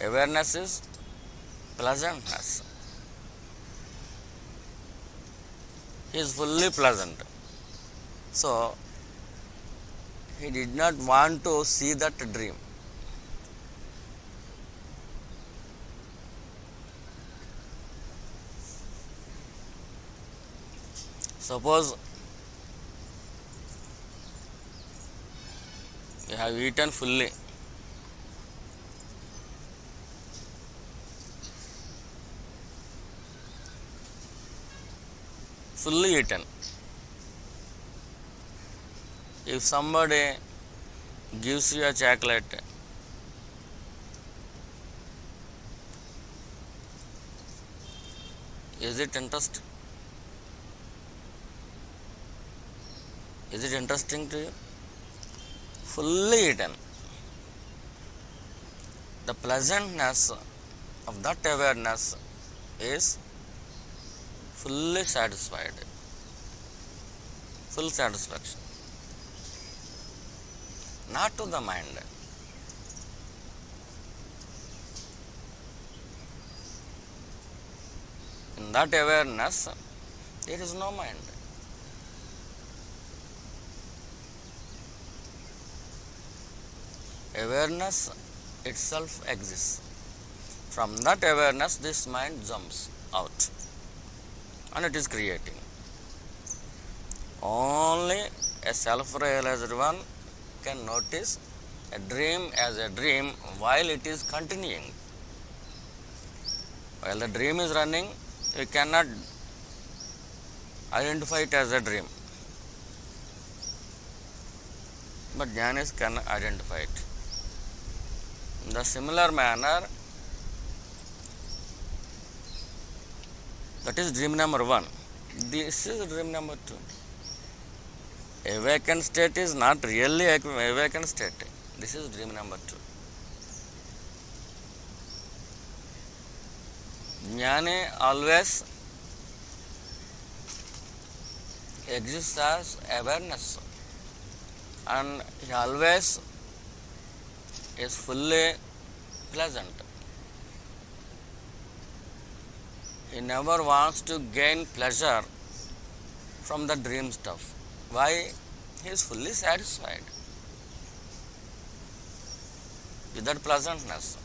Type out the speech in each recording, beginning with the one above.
Awareness is pleasantness. He is fully pleasant. So, he did not want to see that dream. Suppose you have eaten fully. Fully eaten. If somebody gives you a chocolate, is it interesting? Is it interesting to you? Fully eaten. The pleasantness of that awareness is fully satisfied. Full satisfaction. Not to the mind. In that awareness, there is no mind. Awareness itself exists. From that awareness, this mind jumps out and it is creating. Only a self-realized one can notice a dream as a dream while it is continuing. While the dream is running, you cannot identify it as a dream. But Jnanis can identify it. In the similar manner, that is dream number 1. This is dream number 2. Awakened state is not really awakened state. This is dream number 2. Jnani always exists as awareness, and he always is fully pleasant. He never wants to gain pleasure from the dream stuff. Why? He is fully satisfied with that pleasantness.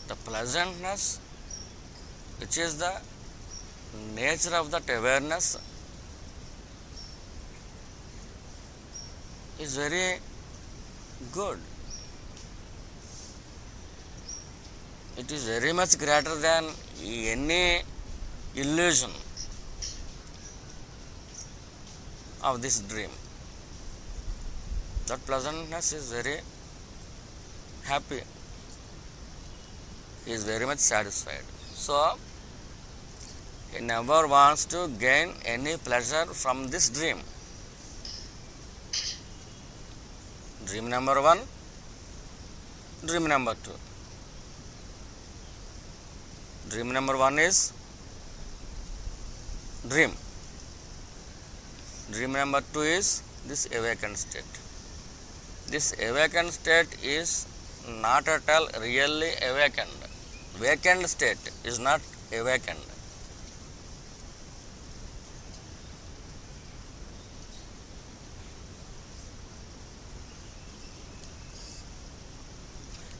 The pleasantness, which is the nature of that awareness, is very good. It is very much greater than any illusion of this dream. That pleasantness is very happy. He is very much satisfied. So, he never wants to gain any pleasure from this dream. Dream number 1, dream number 2. Dream number 1 is dream. Dream number 2 is this awakened state. This awakened state is not at all really awakened. Vacant state is not awakened.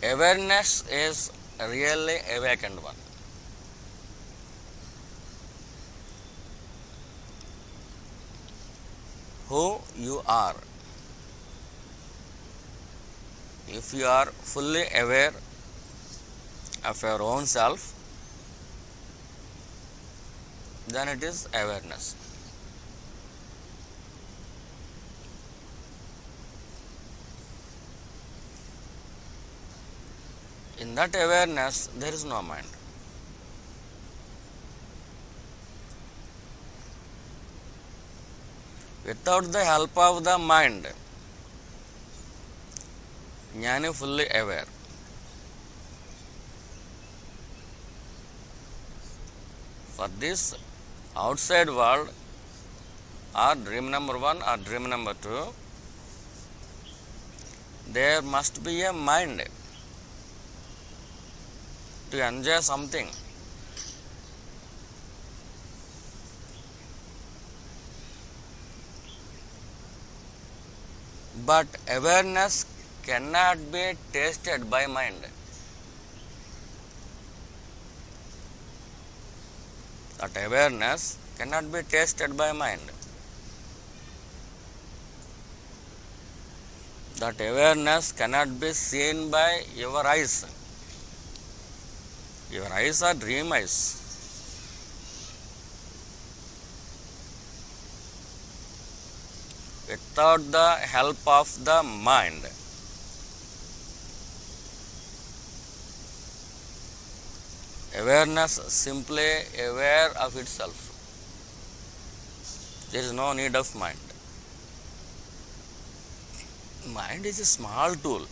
Awareness is really awakened one. Who you are. If you are fully aware of your own self, then it is awareness. In that awareness, there is no mind. Without the help of the mind, Jnani fully aware. For this outside world, or dream number 1 or dream number 2, there must be a mind to enjoy something. But awareness cannot be tasted by mind. That awareness cannot be tasted by mind. That awareness cannot be seen by your eyes. Your eyes are dream eyes. Without the help of the mind, awareness simply aware of itself. There is no need of mind. Mind is a small tool.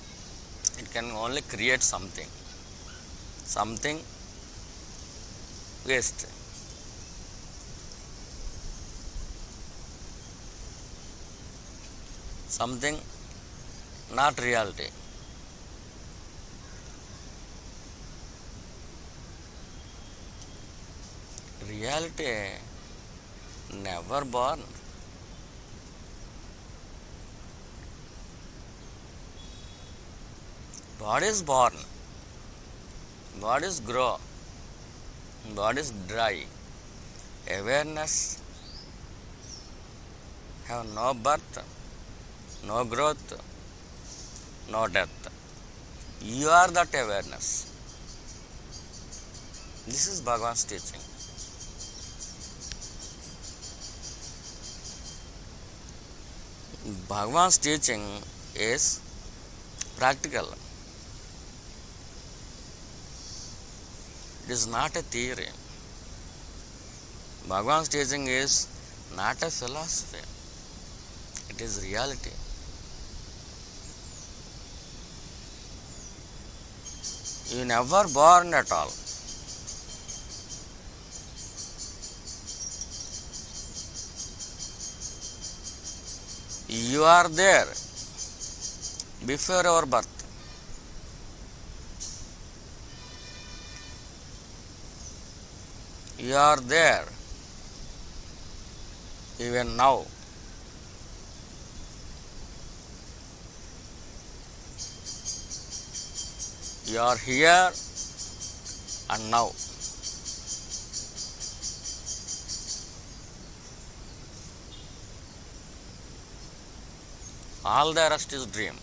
It can only create something waste. Something not reality. Reality never born. Bodies born, bodies grow, bodies dry. Awareness have no birth, no growth, no death. You are that awareness. This is Bhagavan's teaching. Bhagavan's teaching is practical. It is not a theory. Bhagavan's teaching is not a philosophy. It is reality. You never born at all. You are there before your birth. You are there even now. You are here and now. All the rest is dream.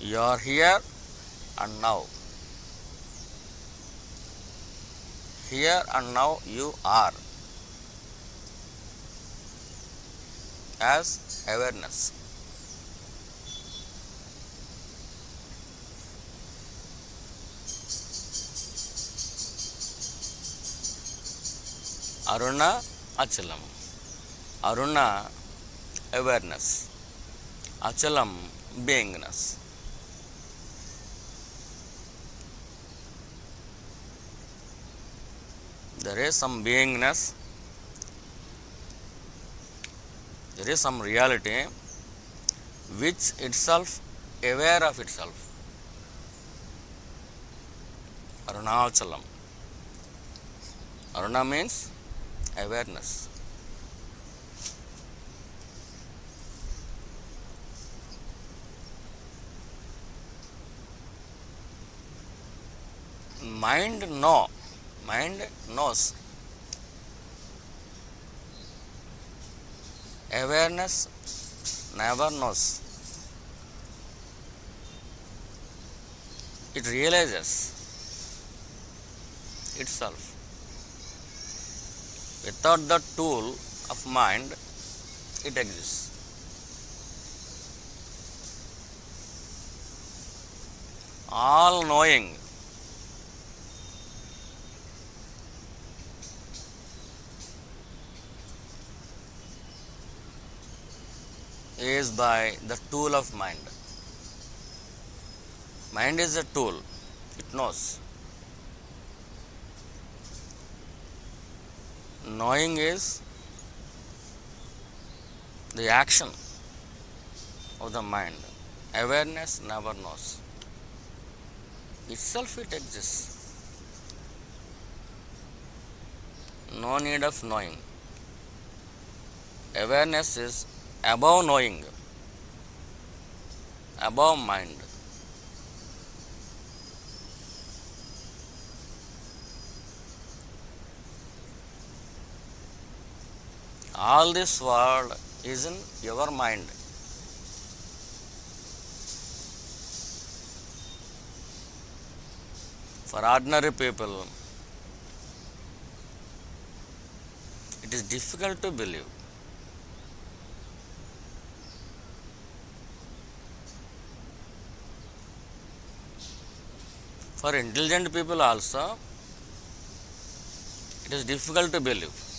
You are here and now. Here and now you are as awareness. Aruna Achalam. Aruna awareness. Achalam beingness. There is some beingness, there is some reality which itself aware of itself. Arunachalam. Aruna means awareness. Mind knows. Awareness never knows. It realizes itself. Without the tool of mind, it exists. All knowing is by the tool of mind. Mind is a tool, it knows. Knowing is the action of the mind. Awareness never knows. Itself it exists. No need of knowing. Awareness is above knowing, above mind. All this world is in your mind. For ordinary people, it is difficult to believe. For intelligent people also, it is difficult to believe.